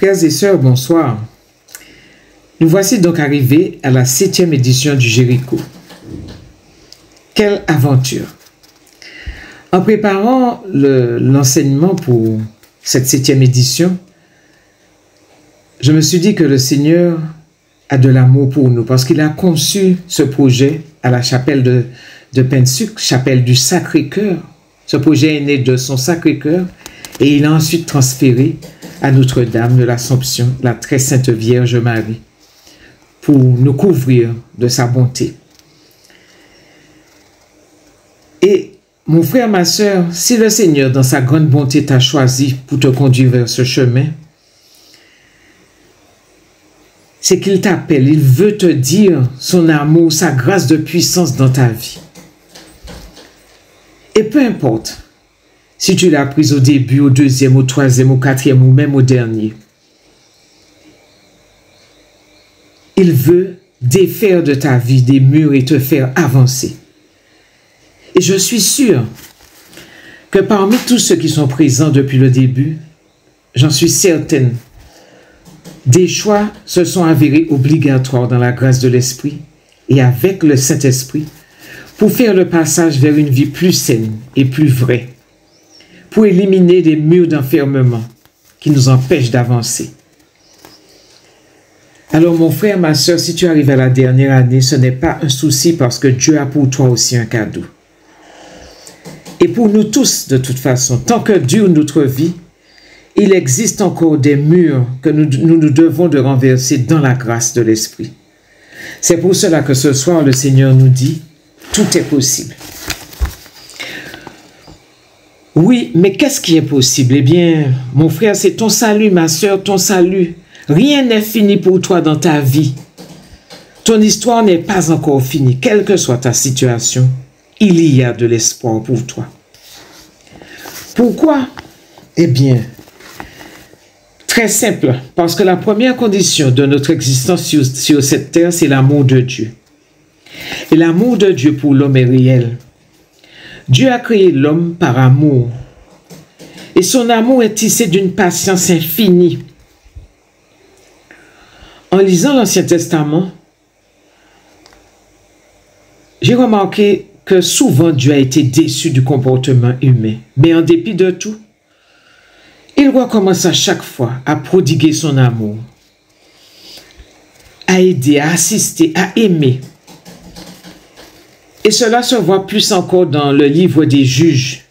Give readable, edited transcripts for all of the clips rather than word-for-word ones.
Frères et sœurs, bonsoir. Nous voici donc arrivés à la 7e édition du Jéricho. Quelle aventure! En préparant l'enseignement pour cette 7e édition, je me suis dit que le Seigneur a de l'amour pour nous parce qu'il a conçu ce projet à la chapelle de Pensuc, chapelle du Sacré-Cœur. Ce projet est né de son Sacré-Cœur et il a ensuite transféré à Notre-Dame de l'Assomption, la très sainte Vierge Marie, pour nous couvrir de sa bonté. Et mon frère, ma sœur, si le Seigneur, dans sa grande bonté, t'a choisi pour te conduire vers ce chemin, c'est qu'il t'appelle, il veut te dire son amour, sa grâce de puissance dans ta vie. Et peu importe si tu l'as prise au début, au deuxième, au troisième, au quatrième ou même au dernier, il veut défaire de ta vie des murs et te faire avancer. Et je suis sûr que parmi tous ceux qui sont présents depuis le début, j'en suis certaine, des choix se sont avérés obligatoires dans la grâce de l'Esprit et avec le Saint-Esprit pour faire le passage vers une vie plus saine et plus vraie, pour éliminer des murs d'enfermement qui nous empêchent d'avancer. Alors mon frère, ma soeur, si tu arrives à la dernière année, ce n'est pas un souci parce que Dieu a pour toi aussi un cadeau. Et pour nous tous, de toute façon, tant que dure notre vie, il existe encore des murs que nous devons de renverser dans la grâce de l'Esprit. C'est pour cela que ce soir, le Seigneur nous dit, tout est possible. Oui, mais qu'est-ce qui est possible? Eh bien, mon frère, c'est ton salut, ma soeur, ton salut. Rien n'est fini pour toi dans ta vie. Ton histoire n'est pas encore finie. Quelle que soit ta situation, il y a de l'espoir pour toi. Pourquoi? Eh bien, très simple, parce que la première condition de notre existence sur cette terre, c'est l'amour de Dieu. Et l'amour de Dieu pour l'homme est réel. Dieu a créé l'homme par amour. Et son amour est tissé d'une patience infinie. En lisant l'Ancien Testament, j'ai remarqué que souvent Dieu a été déçu du comportement humain. Mais en dépit de tout, il recommence à chaque fois à prodiguer son amour, à aider, à assister, à aimer. Et cela se voit plus encore dans le livre des Juges.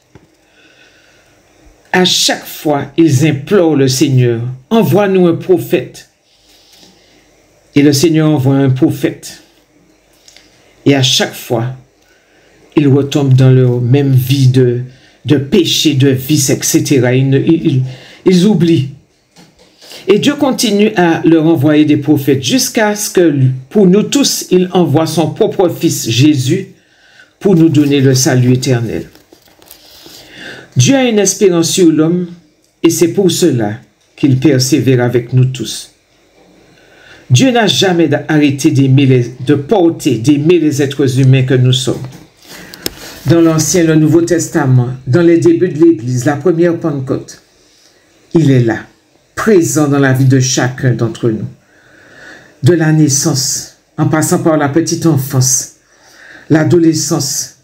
À chaque fois, ils implorent le Seigneur, envoie-nous un prophète. Et le Seigneur envoie un prophète. Et à chaque fois, ils retombent dans leur même vie de péché, de vice, etc. Ils oublient. Et Dieu continue à leur envoyer des prophètes jusqu'à ce que, pour nous tous, il envoie son propre Fils, Jésus, pour nous donner le salut éternel. Dieu a une espérance sur l'homme et c'est pour cela qu'il persévère avec nous tous. Dieu n'a jamais arrêté d'aimer les êtres humains que nous sommes. Dans l'Ancien et le Nouveau Testament, dans les débuts de l'Église, la première Pentecôte, il est là, présent dans la vie de chacun d'entre nous. De la naissance, en passant par la petite enfance, l'adolescence,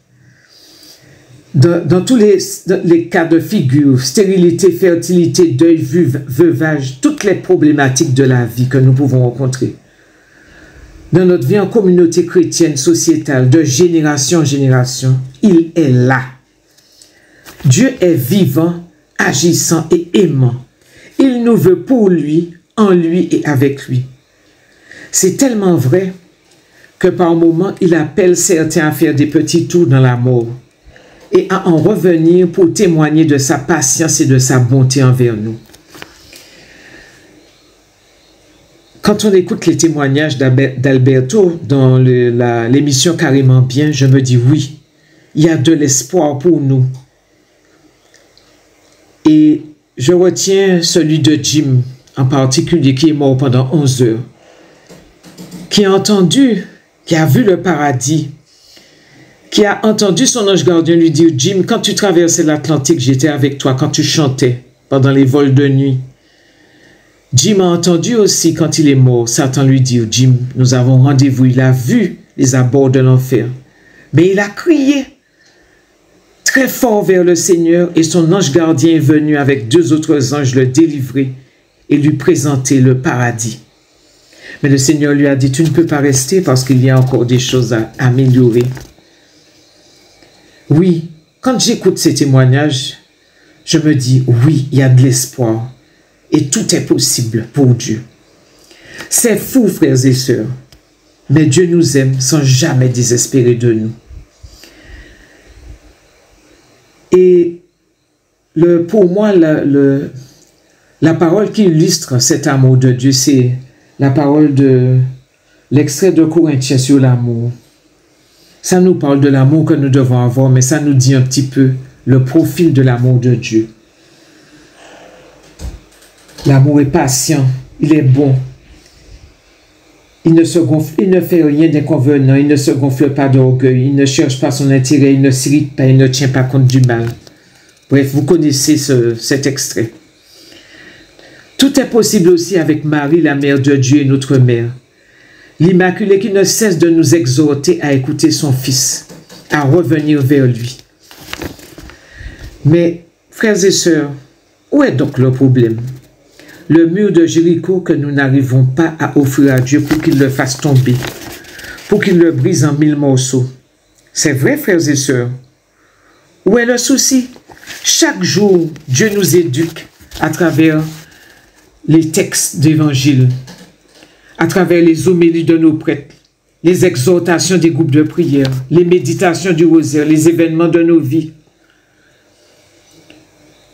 dans tous les cas de figure, stérilité, fertilité, deuil, veuvage, toutes les problématiques de la vie que nous pouvons rencontrer. Dans notre vie en communauté chrétienne, sociétale, de génération en génération, il est là. Dieu est vivant, agissant et aimant. Il nous veut pour lui, en lui et avec lui. C'est tellement vrai que par moments, il appelle certains à faire des petits tours dans la mort et à en revenir pour témoigner de sa patience et de sa bonté envers nous. Quand on écoute les témoignages d'Alberto dans l'émission Carrément Bien, je me dis oui, il y a de l'espoir pour nous. Et je retiens celui de Jim en particulier qui est mort pendant 11 heures, qui a entendu, qui a vu le paradis, qui a entendu son ange gardien lui dire « Jim, quand tu traversais l'Atlantique, j'étais avec toi quand tu chantais pendant les vols de nuit. Jim a entendu aussi quand il est mort, Satan lui dit, Jim, nous avons rendez-vous, il a vu les abords de l'enfer. Mais il a crié très fort vers le Seigneur et son ange gardien est venu avec 2 autres anges le délivrer et lui présenter le paradis. Mais le Seigneur lui a dit, tu ne peux pas rester parce qu'il y a encore des choses à améliorer. Oui, quand j'écoute ces témoignages, je me dis, oui, il y a de l'espoir et tout est possible pour Dieu. C'est fou, frères et sœurs, mais Dieu nous aime sans jamais désespérer de nous. Et pour moi, la parole qui illustre cet amour de Dieu, c'est la parole de l'extrait de Corinthiens sur l'amour. Ça nous parle de l'amour que nous devons avoir, mais ça nous dit un petit peu le profil de l'amour de Dieu. L'amour est patient, il est bon. Il ne fait rien d'inconvenant, il ne se gonfle pas d'orgueil, il ne cherche pas son intérêt, il ne s'irrite pas, il ne tient pas compte du mal. Bref, vous connaissez cet extrait. Tout est possible aussi avec Marie, la mère de Dieu et notre mère. L'Immaculée qui ne cesse de nous exhorter à écouter son Fils, à revenir vers lui. Mais, frères et sœurs, où est donc le problème? Le mur de Jéricho que nous n'arrivons pas à offrir à Dieu pour qu'il le fasse tomber, pour qu'il le brise en 1000 morceaux. C'est vrai, frères et sœurs. Où est le souci? Chaque jour, Dieu nous éduque à travers les textes d'évangile, à travers les homélies de nos prêtres, les exhortations des groupes de prière, les méditations du rosaire, les événements de nos vies,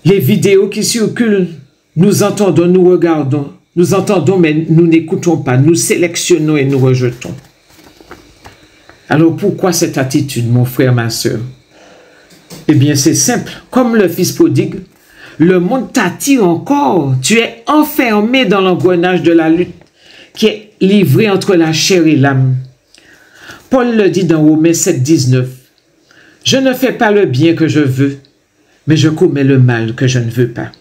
les vidéos qui circulent. Nous entendons, nous regardons, nous entendons, mais nous n'écoutons pas, nous sélectionnons et nous rejetons. Alors pourquoi cette attitude, mon frère, ma soeur? Eh bien, c'est simple. Comme le fils prodigue, le monde t'attire encore. Tu es enfermé dans l'engrenage de la lutte qui est livrée entre la chair et l'âme. Paul le dit dans Romains 7, 19. « Je ne fais pas le bien que je veux, mais je commets le mal que je ne veux pas. »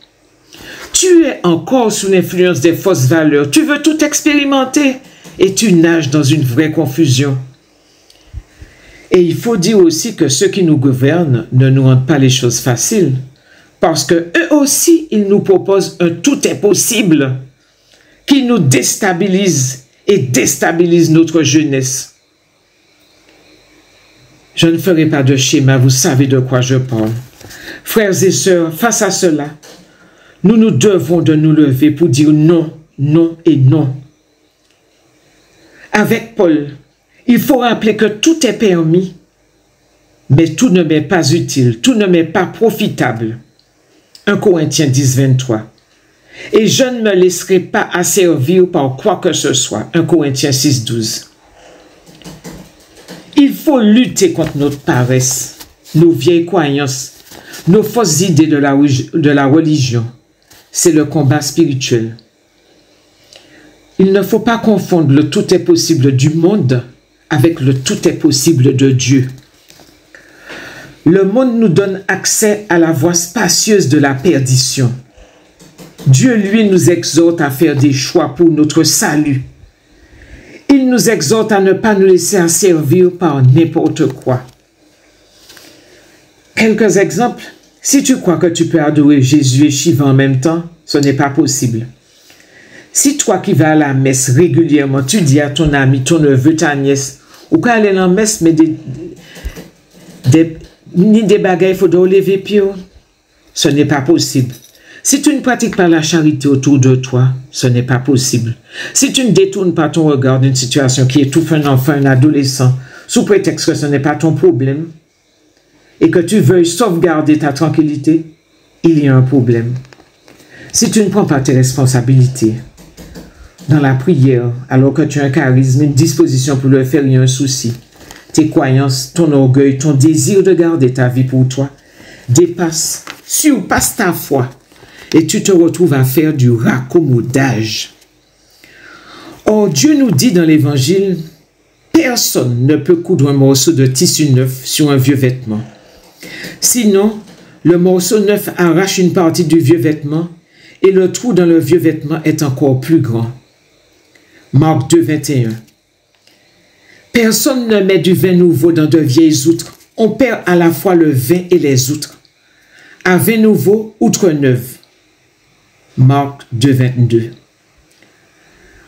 Tu es encore sous l'influence des fausses valeurs. Tu veux tout expérimenter et tu nages dans une vraie confusion. Et il faut dire aussi que ceux qui nous gouvernent ne nous rendent pas les choses faciles. Parce que eux aussi, ils nous proposent un tout est possible qui nous déstabilise et déstabilise notre jeunesse. Je ne ferai pas de schéma, vous savez de quoi je parle. Frères et sœurs, face à cela, nous nous devons de nous lever pour dire non, non et non. Avec Paul, il faut rappeler que tout est permis, mais tout ne m'est pas utile, tout ne m'est pas profitable. 1 Corinthiens 10, 23. Et je ne me laisserai pas asservir par quoi que ce soit. 1 Corinthiens 6, 12. Il faut lutter contre notre paresse, nos vieilles croyances, nos fausses idées de la religion. C'est le combat spirituel. Il ne faut pas confondre le tout est possible du monde avec le tout est possible de Dieu. Le monde nous donne accès à la voie spacieuse de la perdition. Dieu, lui, nous exhorte à faire des choix pour notre salut. Il nous exhorte à ne pas nous laisser asservir par n'importe quoi. Quelques exemples. Si tu crois que tu peux adorer Jésus et Shiva en même temps, ce n'est pas possible. Si toi qui vas à la messe régulièrement, tu dis à ton ami, ton neveu, ta nièce, ou quand elle est en messe, mais ni des bagailles, il faut lever pied, ce n'est pas possible. Si tu ne pratiques pas la charité autour de toi, ce n'est pas possible. Si tu ne détournes pas ton regard d'une situation qui étouffe un enfant, un adolescent, sous prétexte que ce n'est pas ton problème, et que tu veuilles sauvegarder ta tranquillité, il y a un problème. Si tu ne prends pas tes responsabilités dans la prière, alors que tu as un charisme, une disposition pour le faire, il y a un souci. Tes croyances, ton orgueil, ton désir de garder ta vie pour toi surpasse ta foi et tu te retrouves à faire du raccommodage. Or, Dieu nous dit dans l'Évangile, personne ne peut coudre un morceau de tissu neuf sur un vieux vêtement. Sinon, le morceau neuf arrache une partie du vieux vêtement et le trou dans le vieux vêtement est encore plus grand. Marc 2, 21. Personne ne met du vin nouveau dans de vieilles outres. On perd à la fois le vin et les outres. À vin nouveau, outre neuve. Marc 2, 22.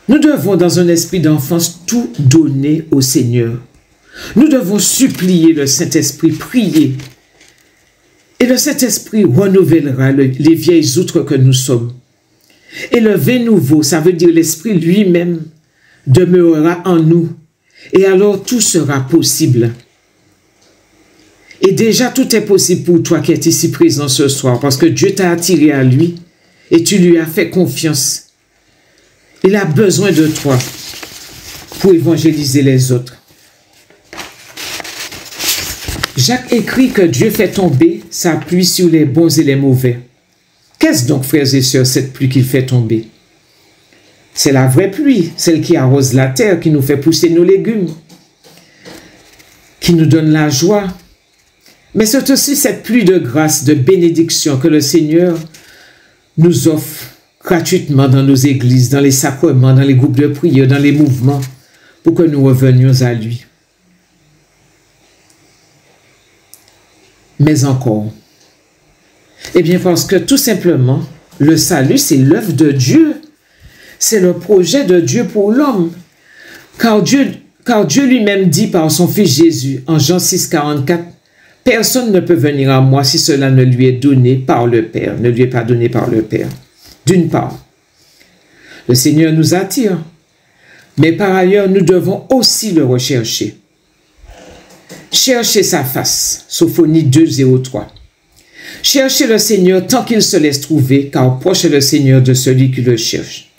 Nous devons, dans un esprit d'enfance, tout donner au Seigneur. Nous devons supplier le Saint-Esprit, prier. Et le Saint-Esprit renouvellera les vieilles outres que nous sommes. Et le vin nouveau, ça veut dire l'Esprit lui-même demeurera en nous. Et alors tout sera possible. Et déjà tout est possible pour toi qui es ici présent ce soir, parce que Dieu t'a attiré à lui et tu lui as fait confiance. Il a besoin de toi pour évangéliser les autres. Jacques écrit que Dieu fait tomber sa pluie sur les bons et les mauvais. Qu'est-ce donc, frères et sœurs, cette pluie qu'il fait tomber? C'est la vraie pluie, celle qui arrose la terre, qui nous fait pousser nos légumes, qui nous donne la joie. Mais c'est aussi cette pluie de grâce, de bénédiction que le Seigneur nous offre gratuitement dans nos églises, dans les sacrements, dans les groupes de prière, dans les mouvements, pour que nous revenions à lui. Mais encore, eh bien parce que tout simplement, le salut, c'est l'œuvre de Dieu. C'est le projet de Dieu pour l'homme. Car Dieu lui-même dit par son Fils Jésus, en Jean 6, 44, « Personne ne peut venir à moi si cela ne lui est donné par le Père, ne lui est pas donné par le Père. » D'une part, le Seigneur nous attire, mais par ailleurs, nous devons aussi le rechercher. Cherchez sa face, Sophonie 2, 03. Cherchez le Seigneur tant qu'il se laisse trouver, car proche est le Seigneur de celui qui le cherche.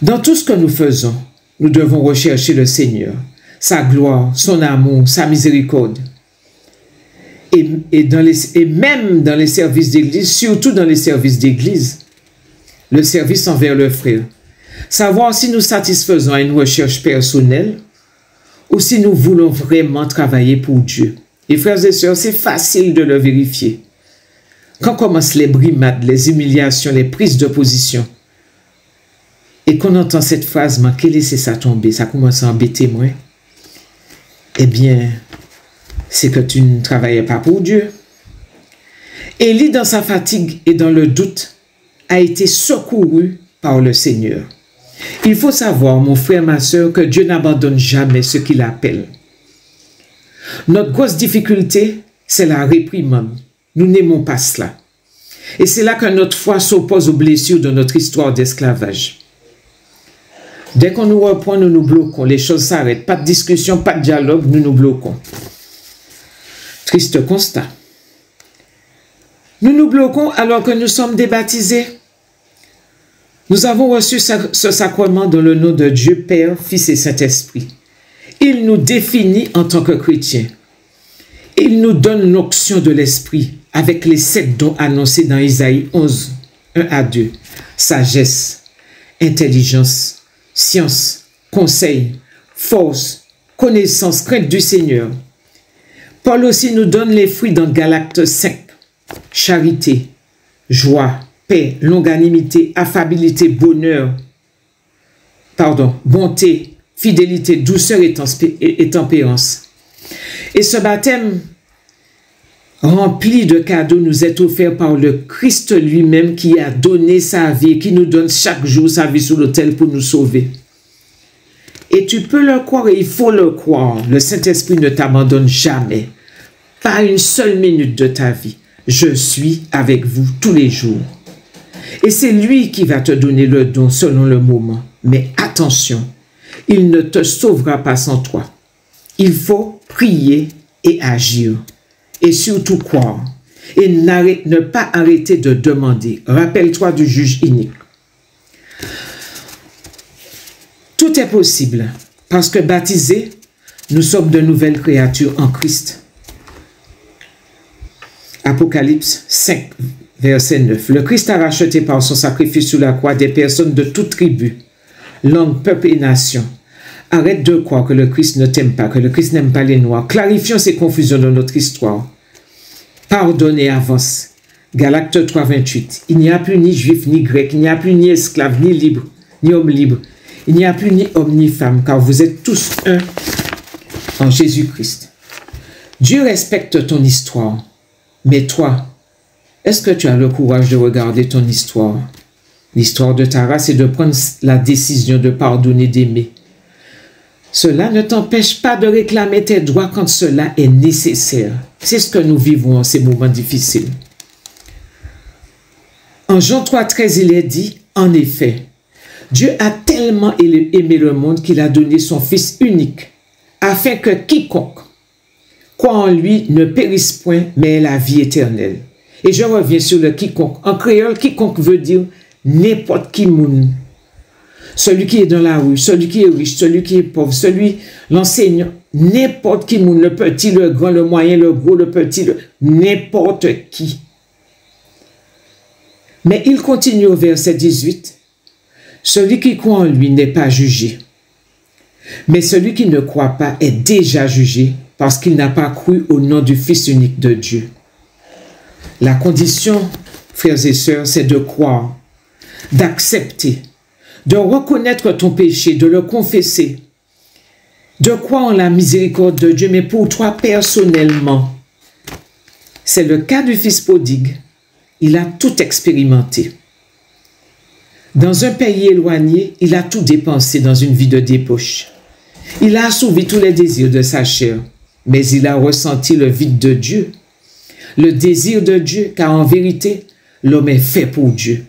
Dans tout ce que nous faisons, nous devons rechercher le Seigneur, sa gloire, son amour, sa miséricorde. Et même dans les services d'église, surtout dans les services d'église, le service envers le frère. Savoir si nous satisfaisons à une recherche personnelle ou si nous voulons vraiment travailler pour Dieu. Et frères et sœurs, c'est facile de le vérifier. Quand commencent les brimades, les humiliations, les prises de position, et qu'on entend cette phrase, « Manquez laisser ça tomber », ça commence à embêter moi. Eh bien, c'est que tu ne travaillais pas pour Dieu. Élie, dans sa fatigue et dans le doute, a été secouru par le Seigneur. Il faut savoir, mon frère, ma soeur, que Dieu n'abandonne jamais ceux qu'il appelle. Notre grosse difficulté, c'est la réprimande. Nous n'aimons pas cela. Et c'est là que notre foi s'oppose aux blessures de notre histoire d'esclavage. Dès qu'on nous reprend, nous nous bloquons. Les choses s'arrêtent. Pas de discussion, pas de dialogue, nous nous bloquons. Triste constat. Nous nous bloquons alors que nous sommes débaptisés. Nous avons reçu ce sacrement dans le nom de Dieu Père, Fils et Saint-Esprit. Il nous définit en tant que chrétiens. Il nous donne l'onction de l'Esprit avec les 7 dons annoncés dans Isaïe 11, 1 à 2. Sagesse, intelligence, science, conseil, force, connaissance, crainte du Seigneur. Paul aussi nous donne les fruits dans Galates 5. Charité, joie, paix, longanimité, affabilité, bonté, fidélité, douceur et tempérance. Et ce baptême rempli de cadeaux nous est offert par le Christ lui-même qui a donné sa vie et qui nous donne chaque jour sa vie sur l'autel pour nous sauver. Et tu peux le croire et il faut le croire. Le Saint-Esprit ne t'abandonne jamais. Pas une seule minute de ta vie. Je suis avec vous tous les jours. Et c'est lui qui va te donner le don selon le moment. Mais attention, il ne te sauvera pas sans toi. Il faut prier et agir. Et surtout croire. Et ne pas arrêter de demander. Rappelle-toi du juge inique. Tout est possible. Parce que baptisés, nous sommes de nouvelles créatures en Christ. Apocalypse 5, verset 9. Le Christ a racheté par son sacrifice sur la croix des personnes de toute tribu, langue, peuple et nation. Arrête de croire que le Christ ne t'aime pas, que le Christ n'aime pas les Noirs. Clarifions ces confusions de notre histoire. Pardonne et avance. Galates 3, 28. Il n'y a plus ni juif, ni grec, il n'y a plus ni esclave, ni libre, ni homme libre. Il n'y a plus ni homme, ni femme, car vous êtes tous un en Jésus-Christ. Dieu respecte ton histoire. Mais toi, est-ce que tu as le courage de regarder ton histoire? L'histoire de Tara, c'est de prendre la décision de pardonner, d'aimer. Cela ne t'empêche pas de réclamer tes droits quand cela est nécessaire. C'est ce que nous vivons en ces moments difficiles. En Jean 3,13, il est dit, en effet, Dieu a tellement aimé le monde qu'il a donné son Fils unique, afin que quiconque croit en lui ne périsse point, mais ait la vie éternelle. Et je reviens sur le quiconque. En créole, quiconque veut dire n'importe qui moun. Celui qui est dans la rue, celui qui est riche, celui qui est pauvre, celui, l'enseignant, n'importe qui moun, le petit, le grand, le moyen, le gros, le petit, n'importe qui. Mais il continue au verset 18. Celui qui croit en lui n'est pas jugé. Mais celui qui ne croit pas est déjà jugé parce qu'il n'a pas cru au nom du Fils unique de Dieu. La condition, frères et sœurs, c'est de croire, d'accepter, de reconnaître ton péché, de le confesser, de croire en la miséricorde de Dieu, mais pour toi personnellement. C'est le cas du Fils prodigue. Il a tout expérimenté. Dans un pays éloigné, il a tout dépensé dans une vie de débauche. Il a assouvi tous les désirs de sa chair, mais il a ressenti le vide de Dieu, le désir de Dieu, car en vérité, l'homme est fait pour Dieu.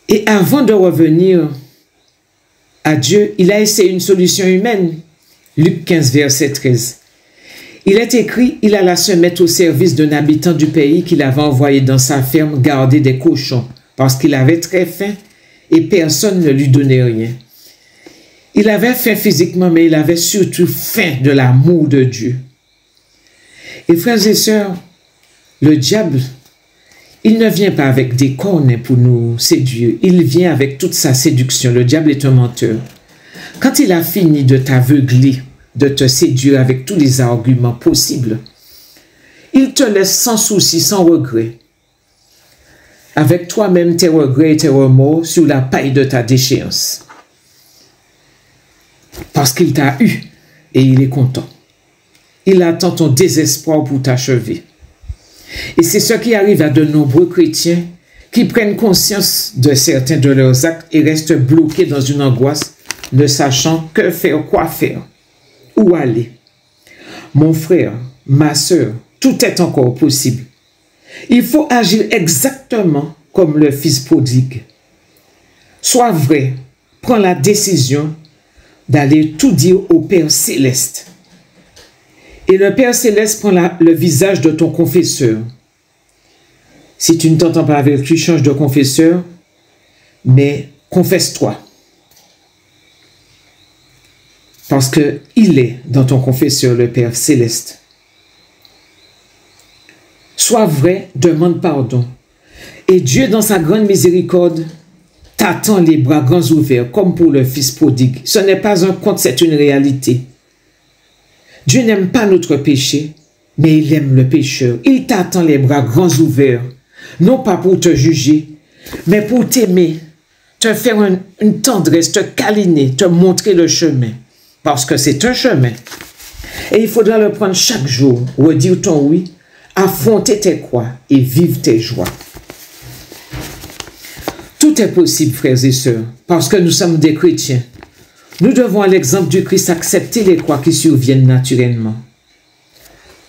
Et avant de revenir à Dieu, il a essayé une solution humaine. Luc 15, verset 13. Il est écrit, il alla se mettre au service d'un habitant du pays qu'il avait envoyé dans sa ferme garder des cochons, parce qu'il avait très faim et personne ne lui donnait rien. Il avait faim physiquement, mais il avait surtout faim de l'amour de Dieu. Et frères et sœurs, le diable, il ne vient pas avec des cornes pour nous séduire, il vient avec toute sa séduction. Le diable est un menteur. Quand il a fini de t'aveugler, de te séduire avec tous les arguments possibles, il te laisse sans souci, sans regret, avec toi-même tes regrets et tes remords sur la paille de ta déchéance. Parce qu'il t'a eu et il est content. Il attend ton désespoir pour t'achever. Et c'est ce qui arrive à de nombreux chrétiens qui prennent conscience de certains de leurs actes et restent bloqués dans une angoisse, ne sachant que faire, quoi faire, où aller. Mon frère, ma sœur, tout est encore possible. Il faut agir exactement comme le Fils prodigue. Sois vrai, prends la décision d'aller tout dire au Père Céleste. Et le Père Céleste prend le visage de ton confesseur. Si tu ne t'entends pas avec lui, change de confesseur, mais confesse-toi. Parce qu'il est dans ton confesseur, le Père Céleste. Sois vrai, demande pardon. Et Dieu, dans sa grande miséricorde, t'attend les bras grands ouverts, comme pour le Fils prodigue. Ce n'est pas un conte, c'est une réalité. Dieu n'aime pas notre péché, mais il aime le pécheur. Il t'attend les bras grands ouverts, non pas pour te juger, mais pour t'aimer, te faire une tendresse, te câliner, te montrer le chemin. Parce que c'est un chemin. Et il faudra le prendre chaque jour, redire ton oui, affronter tes croix et vivre tes joies. Tout est possible, frères et sœurs, parce que nous sommes des chrétiens. Nous devons, à l'exemple du Christ, accepter les croix qui surviennent naturellement.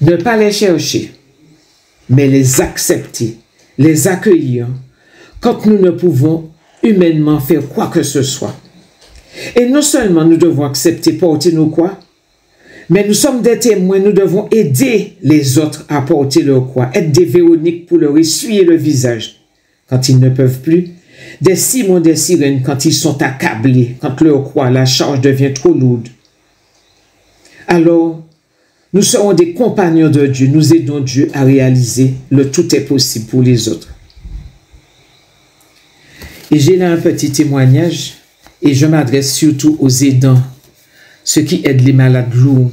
Ne pas les chercher, mais les accepter, les accueillir, quand nous ne pouvons humainement faire quoi que ce soit. Et non seulement nous devons accepter porter nos croix, mais nous sommes des témoins, nous devons aider les autres à porter leurs croix, être des Véroniques pour leur essuyer le visage quand ils ne peuvent plus, des Simons, des sirènes quand ils sont accablés, quand leur croix, la charge devient trop lourde. Alors, nous serons des compagnons de Dieu, nous aidons Dieu à réaliser le tout est possible pour les autres. Et j'ai là un petit témoignage, et je m'adresse surtout aux aidants, ceux qui aident les malades lourds,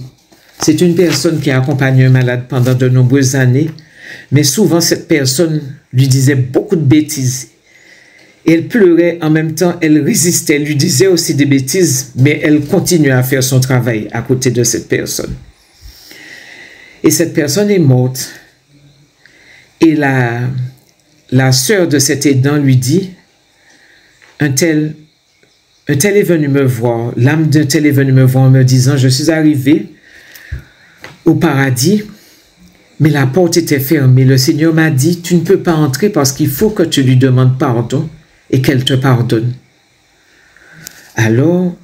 C'est une personne qui a accompagné un malade pendant de nombreuses années, mais souvent cette personne lui disait beaucoup de bêtises. Elle pleurait, en même temps, elle résistait, elle lui disait aussi des bêtises, mais elle continuait à faire son travail à côté de cette personne. Et cette personne est morte. Et la sœur de cet aidant lui dit, un tel est venu me voir, l'âme d'un tel est venue me voir en me disant, je suis arrivé au paradis, mais la porte était fermée. Le Seigneur m'a dit, tu ne peux pas entrer parce qu'il faut que tu lui demandes pardon et qu'elle te pardonne. Alors,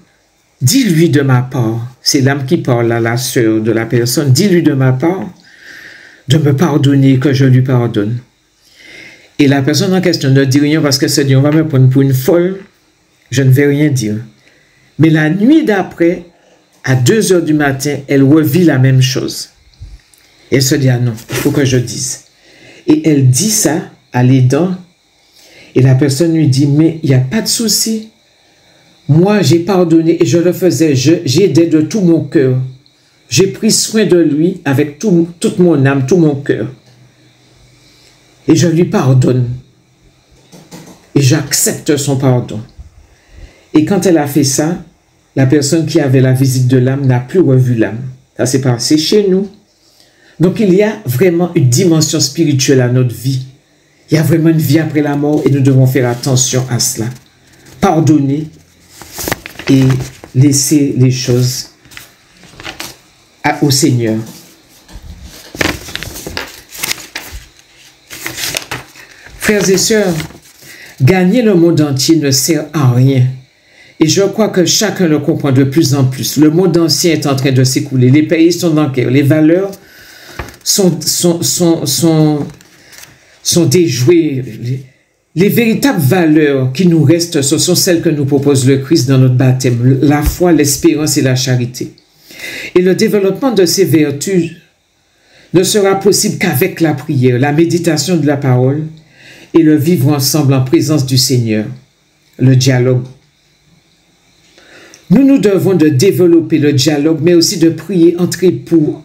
dis-lui de ma part, c'est l'âme qui parle à la sœur de la personne, dis-lui de ma part de me pardonner, que je lui pardonne. Et la personne en question ne dit rien parce qu'elle se dit, on va me prendre pour une folle, je ne vais rien dire. Mais la nuit d'après, à 2 heures du matin, elle revit la même chose. Elle se dit, ah non, il faut que je dise. Et elle dit ça à l'aidant. Et la personne lui dit, mais il n'y a pas de souci. Moi, j'ai pardonné et je le faisais. J'ai aidé de tout mon cœur. J'ai pris soin de lui avec toute mon âme, tout mon cœur. Et je lui pardonne. Et j'accepte son pardon. Et quand elle a fait ça, la personne qui avait la visite de l'âme n'a plus revu l'âme. Ça s'est passé chez nous. Donc il y a vraiment une dimension spirituelle à notre vie. Il y a vraiment une vie après la mort et nous devons faire attention à cela. Pardonner et laisser les choses au Seigneur. Frères et sœurs, gagner le monde entier ne sert à rien. Et je crois que chacun le comprend de plus en plus. Le monde ancien est en train de s'écouler. Les pays sont en guerre. Les valeurs sont déjouées. Les véritables valeurs qui nous restent, ce sont celles que nous propose le Christ dans notre baptême. La foi, l'espérance et la charité. Et le développement de ces vertus ne sera possible qu'avec la prière, la méditation de la parole et le vivre ensemble en présence du Seigneur, le dialogue. Nous devons de développer le dialogue, mais aussi de prier entre époux,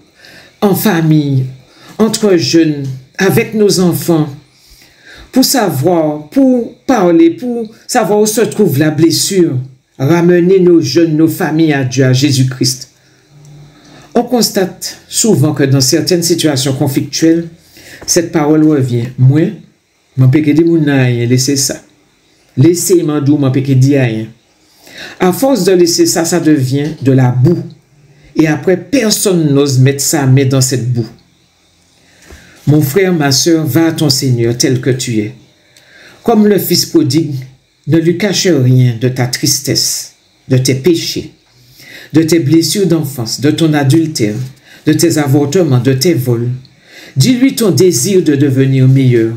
en famille, entre jeunes, avec nos enfants, pour savoir, pour parler, pour savoir où se trouve la blessure, ramener nos jeunes, nos familles à Dieu, à Jésus-Christ. On constate souvent que dans certaines situations conflictuelles, cette parole revient. Moi, je ne peux pas dire laissez ça. Laissez m'andou, je ne peux pas dire rien. À force de laisser ça, ça devient de la boue. Et après, personne n'ose mettre sa main dans cette boue. Mon frère, ma soeur, va à ton Seigneur tel que tu es. Comme le fils prodigue, ne lui cache rien de ta tristesse, de tes péchés, de tes blessures d'enfance, de ton adultère, de tes avortements, de tes vols. Dis-lui ton désir de devenir meilleur.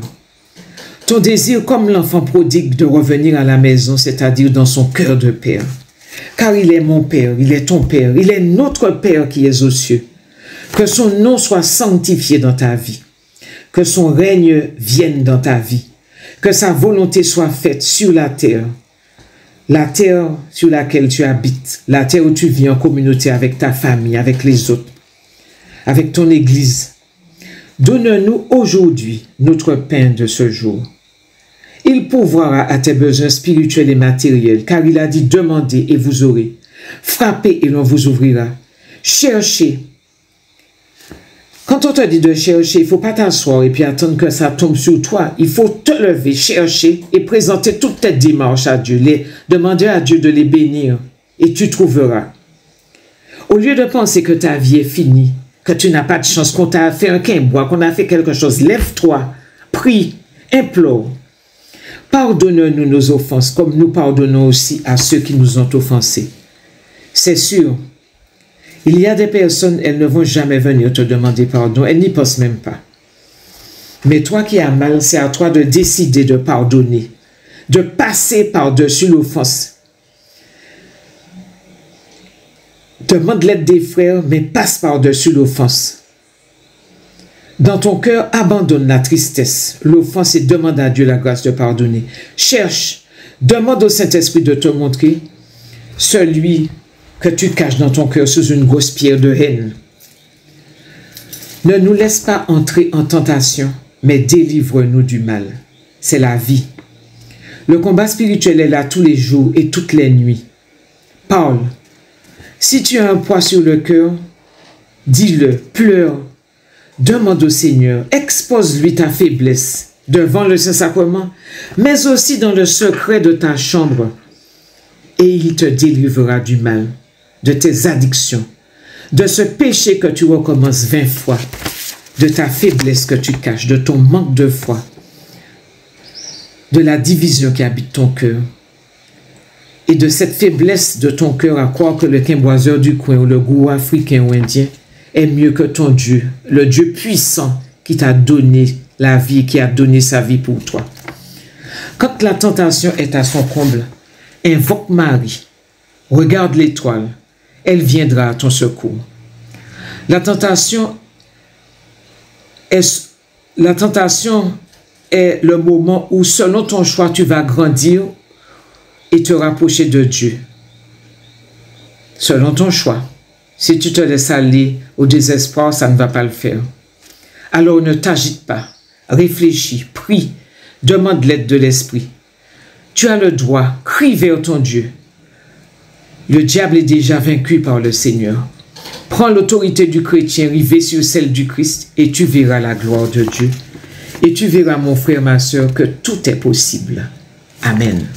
Ton désir comme l'enfant prodigue de revenir à la maison, c'est-à-dire dans son cœur de père. Car il est mon Père, il est ton Père, il est notre Père qui est aux cieux. Que son nom soit sanctifié dans ta vie. Que son règne vienne dans ta vie. Que sa volonté soit faite sur la terre sur laquelle tu habites, la terre où tu vis en communauté avec ta famille, avec les autres, avec ton Église. Donne-nous aujourd'hui notre pain de ce jour. Il pourvoira à tes besoins spirituels et matériels, car il a dit, demandez et vous aurez. Frappez et l'on vous ouvrira. Cherchez. Quand on te dit de chercher, il ne faut pas t'asseoir et puis attendre que ça tombe sur toi. Il faut te lever, chercher et présenter toutes tes démarches à Dieu. Demander à Dieu de les bénir et tu trouveras. Au lieu de penser que ta vie est finie, que tu n'as pas de chance, qu'on t'a fait un quimbois, qu'on a fait quelque chose, lève-toi, prie, implore. Pardonne-nous nos offenses comme nous pardonnons aussi à ceux qui nous ont offensés. C'est sûr, il y a des personnes, elles ne vont jamais venir te demander pardon, elles n'y pensent même pas. Mais toi qui as mal, c'est à toi de décider de pardonner, de passer par-dessus l'offense. Demande l'aide des frères, mais passe par-dessus l'offense. Dans ton cœur, abandonne la tristesse, l'offense et demande à Dieu la grâce de pardonner. Cherche, demande au Saint-Esprit de te montrer celui que tu caches dans ton cœur sous une grosse pierre de haine. Ne nous laisse pas entrer en tentation, mais délivre-nous du mal. C'est la vie. Le combat spirituel est là tous les jours et toutes les nuits. Parle. Si tu as un poids sur le cœur, dis-le, pleure, demande au Seigneur, expose-lui ta faiblesse devant le Saint-Sacrement, mais aussi dans le secret de ta chambre, et il te délivrera du mal, de tes addictions, de ce péché que tu recommences 20 fois, de ta faiblesse que tu caches, de ton manque de foi, de la division qui habite ton cœur, et de cette faiblesse de ton cœur à croire que le quimboiseur du coin ou le gourou africain ou indien est mieux que ton Dieu, le Dieu puissant qui t'a donné la vie, qui a donné sa vie pour toi. Quand la tentation est à son comble, invoque Marie, regarde l'étoile, elle viendra à ton secours. La tentation est le moment où, selon ton choix, tu vas grandir et te rapprocher de Dieu. Selon ton choix. Si tu te laisses aller au désespoir, ça ne va pas le faire. Alors ne t'agite pas. Réfléchis, prie, demande l'aide de l'Esprit. Tu as le droit, crie vers ton Dieu. Le diable est déjà vaincu par le Seigneur. Prends l'autorité du chrétien rivée sur celle du Christ et tu verras la gloire de Dieu. Et tu verras, mon frère, ma soeur, que tout est possible. Amen.